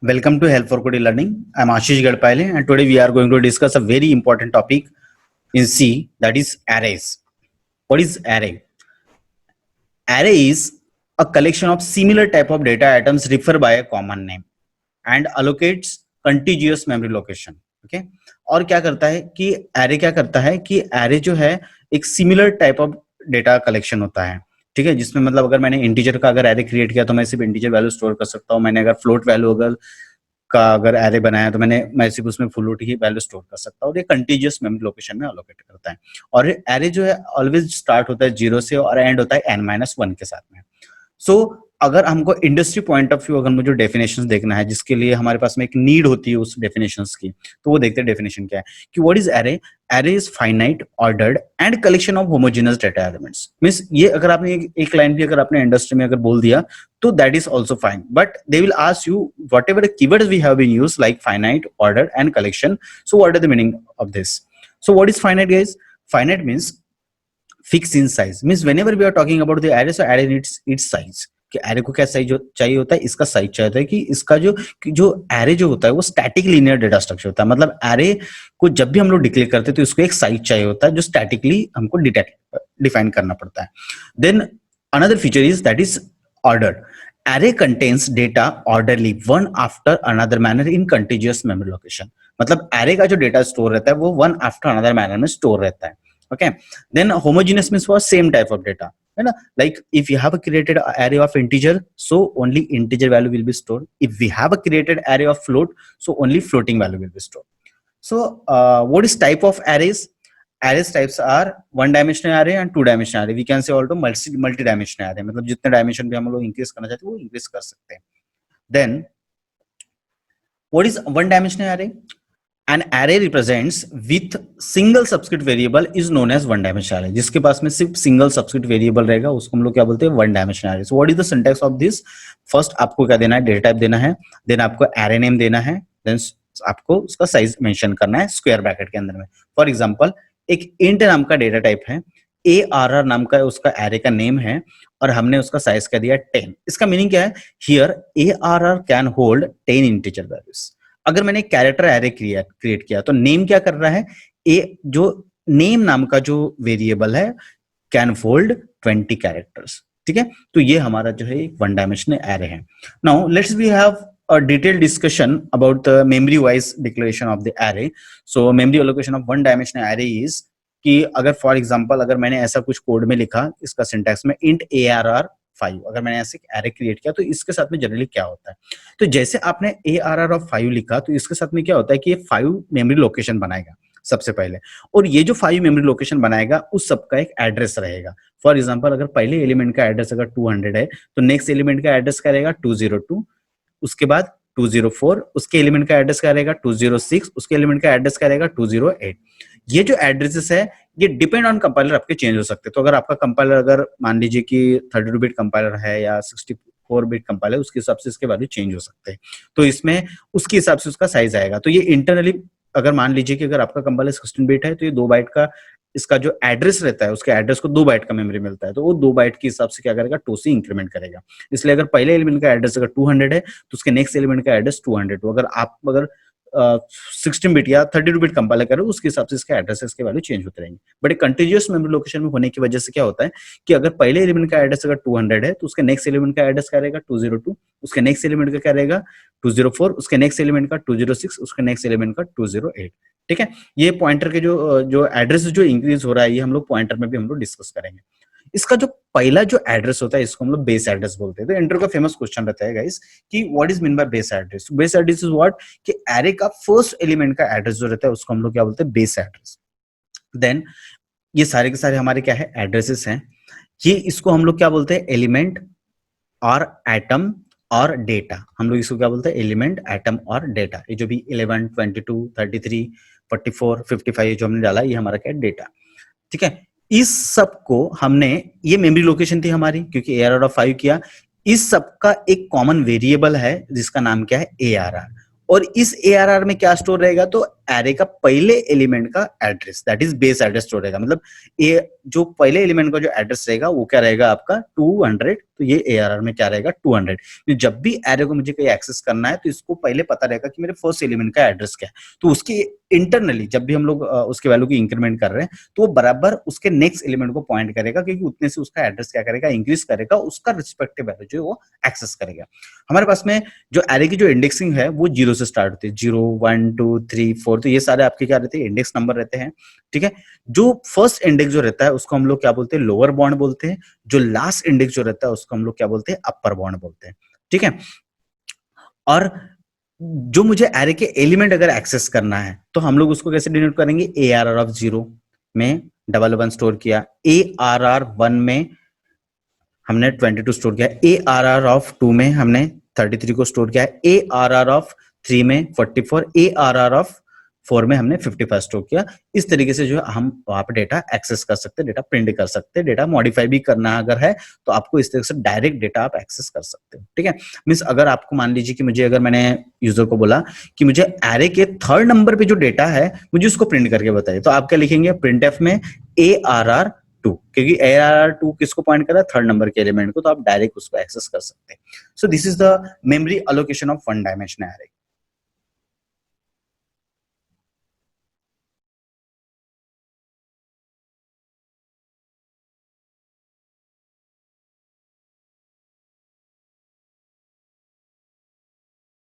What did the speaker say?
Welcome to Help for Coding Learning. I'm Ashish Gadpale, and today we are going to discuss a very important topic in C, that is arrays. What is array? Array is a collection of similar type of data items referred by a common name and allocates contiguous memory location. Okay? और क्या करता है कि array क्या करता है कि array जो है एक similar type of data collection होता है. ठीक है, जिसमें मतलब अगर मैंने इंटीजर का अगर एरे क्रिएट किया तो मैं सिर्फ इंटीजर वैल्यू स्टोर कर सकता हूँ. मैंने अगर फ्लोट वैल्यू अगर एरे बनाया तो मैं सिर्फ उसमें फ्लोट ही वैल्यू स्टोर कर सकता हूँ. और ये कंटीजियस मेमोरी लोकेशन में अलोकेट करता है. और एरे जो है ऑलवेज स्टार्ट होता है 0 से और एंड होता है n-1 के साथ में. सो अगर हमको इंडस्ट्री पॉइंट ऑफ व्यू अगर मुझे डेफिनेशंस देखना है, जिसके लिए हमारे पास में एक नीड होती है उस डेफिनेशंस की, तो वो देखते हैं डेफिनेशन क्या है कि what is array. Array is finite ordered and collection of homogeneous data elements. Means ये अगर आपने एक लाइन भी अगर आपने इंडस्ट्री में अगर बोल दिया तो that is also fine, but they will ask you whatever keywords we have been used like finite, ordered and collection. So what are the meaning of this? So what is finite guys? Finite means fix in size. Means whenever we are talking about the array, so array needs its size. कि array को क्या size चाहिए होता है? इसका size चाहिए होता है कि इसका जो एरे जो होता है वो स्टैटिक लीनियर डेटा स्ट्रक्चर होता है. मतलब एरे को जब भी हम लोग डिक्लेयर करते हैं तो इसको एक साइज चाहिए होता है जो स्टैटिकली हमको डिफाइन करना पड़ता है. Then another feature is that is ordered. Array contains data orderly one after another manner in contiguous memory location. मतलब एरे का जो डेटा स्टोर रहता है वो वन आफ्टर अनदर मैनर में स्टोर रहता है. Okay. Then homogeneous means for same type of data, है ना. Like if you have created array of integer, so only integer value will be stored. If we have created array of float, so only floating value will be stored. So what is type of arrays? Arrays types are one dimensional array and two dimensional array. We can say also multi dimensional array. मतलब जितने dimension भी हम लोग increase करना चाहते हैं वो increase कर सकते हैं. Then what is one dimensional array? An array represents with single subscript variable is known as one dimensional array. जिसके पास में सिर्फ सिंगल सबस्क्रिप्ट वेरिएबल रहेगा उसको हम लोग क्या बोलते हैं? One dimensional array. So what is the syntax of this? First आपको क्या देना है? डेटा टाइप देना है. देन आपको array नेम देना है. देन आपको उसका साइज मेंशन करना है स्क्वायर ब्रैकेट के अंदर में. फॉर एग्जांपल एक इंट नाम का डेटा टाइप है, ARR नाम का उसका एरे का नेम है और हमने उसका साइज कर दिया 10. इसका मीनिंग क्या है? Here ARR can hold 10 integer values. अगर मैंने कैरेक्टर एरे क्रिएट किया तो नेम क्या कर रहा है? जो नेम नाम का जो वेरिएबल है कैन होल्ड 20 कैरेक्टर्स. ठीक है, तो ये हमारा जो है वन डायमेंशनल एरे है. Now let's we have a detailed discussion about the memory wise declaration of the array. So memory allocation of one dimensional array is कि अगर फॉर एग्जांपल अगर मैंने ऐसा कुछ कोड में लिखा इसका सिंटैक्स में int ARR 5, अगर मैंने ऐसे एरे क्रिएट किया तो इसके साथ में जनरली क्या होता है? तो जैसे आपने ARR of 5 लिखा तो इसके साथ में क्या होता है कि ये 5 मेमोरी लोकेशन बनाएगा सबसे पहले, और ये जो 5 मेमोरी लोकेशन बनाएगा उस सबका एक एड्रेस रहेगा. फॉर एग्जांपल अगर पहले एलिमेंट का एड्रेस अगर 200 है तो नेक्स्ट एलिमेंट का एड्रेस क्या रहेगा? 202. उसके बाद 204, उसके एलिमेंट का एड्रेस क्या रहेगा? 206, उसके एलिमेंट का एड्रेस क्या रहेगा? 208. ये जो एड्रेसेस है ये डिपेंड ऑन कंपाइलर आपके चेंज हो सकते हैं. तो अगर आपका कंपाइलर अगर मान लीजिए कि 32 बिट कंपाइलर है या 64 बिट कंपाइलर, उसके हिसाब से इसके वैल्यू चेंज हो सकते हैं. तो इसमें उसके हिसाब से उसका साइज आएगा. तो ये इंटरनली अगर मान लीजिए कि अगर आपका कंपाइलर 16 बिट है तो ये 2 बाइट का इसका जो एड्रेस रहता है उसके एड्रेस को 2 बाइट का मेमोरी मिलता है, तो वो 2 बाइट के हिसाब से क्या करेगा? 2 से इंक्रीमेंट करेगा. इसलिए अगर पहले एलिमेंट का एड्रेस अगर 200 है तो उसके नेक्स्ट एलिमेंट का एड्रेस 200. तो अगर आप 16 बिट या 32 बिट कंपाइलर करो उसके हिसाब से इसके एड्रेसेस के वैल्यू चेंज होते रहेंगे. बट एक कंटीन्यूअस मेमोरी लोकेशन में होने की वजह से क्या होता है कि अगर पहले एलिमेंट का एड्रेस अगर 200 है तो उसके नेक्स्ट एलिमेंट का एड्रेस क्या रहेगा? 202. उसके नेक्स्ट एलिमेंट का क्या रहेगा? 204. उसके नेक्स्ट एलिमेंट का 206. उसके नेक्स्ट एलिमेंट का 208. ठीक है, ये पॉइंटर के जो एड्रेस जो इंक्रीज हो रहा है ये हम लोग पॉइंटर में भी हम लोग डिस्कस करेंगे. इसका जो पहला जो एड्रेस होता है इसको हम लोग बेस एड्रेस बोलते हैं. तो इंटर का फेमस क्वेश्चन रहता है गाइस कि what is mean by base address? Base address is what कि एरे का फर्स्ट एलिमेंट का एड्रेस जो रहता है उसको हम लोग क्या बोलते हैं? Base address. देन ये सारे के सारे हमारे क्या है? एड्रेसेस हैं. ये इसको हम लोग क्या बोलते हैं? एलिमेंट और एटम और डेटा. हम लोग इसको क्या बोलते हैं? एलिमेंट, एटम और डेटा. ये जो भी 11, 22, 33, 44, 55 जो हमने डाला ये हमारा क्या है? डेटा. ठीक है, इस सब को हमने, ये मेमोरी लोकेशन थी हमारी क्योंकि ARR of 5 किया. इस सब का एक कॉमन वेरिएबल है जिसका नाम क्या है? ARR. और इस ARR में क्या स्टोर रहेगा? तो एरे का पहले एलिमेंट का address, that is base address store रहेगा। मतलब ये जो पहले एलिमेंट का जो एड्रेस रहेगा वो क्या रहेगा आपका 200, तो ये ARR में क्या रहेगा 200। जब भी एरे को मुझे कहीं एक्सेस करना है तो इसको पहले पता रहेगा कि मेरे फर्स्ट एलिमेंट का एड्रेस क्या है, तो उसकी इंटरनली जब भी हम लोग उसके वैल्यू की इंक्रीमेंट कर रहे हैं तो वो बराबर उसके नेक्स्ट एलिमेंट को पॉइंट करेगा, क्योंकि उतने से उसका एड्रेस क्या करेगा इंक्रीज करेगा, उसका रिस्पेक्टिव वैल्यू जो वो एक्सेस करेगा। हमारे पास में जो एरे की जो इंडेक्सिंग है वो 0 से स्टार्ट होती है, 0 1 2 3 4, तो ये सारे आपके क्या रहते हैं इंडेक्स नंबर रहते हैं। ठीक है, जो फर्स्ट इंडेक्स जो रहता है उसको हम लोग क्या बोलते हैं लोअर बाउंड बोलते हैं, जो लास्ट इंडेक्स जो रहता है उसको हम लोग क्या बोलते हैं अपर बाउंड बोलते हैं। ठीक है, और जो मुझे एरे के एलिमेंट अगर एक्सेस करना है तो हम लोग उसको कैसे डिनोट करेंगे, ARR ऑफ 0 में 11 स्टोर किया, ARR 1 में हमने 22 स्टोर किया, ARR ऑफ 2 में हमने 33 को स्टोर किया, ARR ऑफ 3 में 44, ARR ऑफ 4 में हमने 55 स्टोर किया। इस तरीके से जो है हम वहां पे डेटा एक्सेस कर सकते हैं, डेटा प्रिंट कर सकते हैं, डेटा मॉडिफाई भी करना अगर है तो आपको इस तरह से डायरेक्ट डेटा आप एक्सेस कर सकते हो। ठीक है, मींस अगर आपको मान लीजिए कि मुझे अगर मैंने यूजर को बोला कि मुझे एरे के थर्ड नंबर पे जो डेटा है मुझे उसको प्रिंट करके बताइए, तो आप क्या लिखेंगे printf में ARR2, क्योंकि ARR2 किसको पॉइंट कर रहा है थर्ड नंबर के एलिमेंट को, तो आप डायरेक्ट उसको एक्सेस कर सकते हैं। So this is the memory allocation of one dimensional array.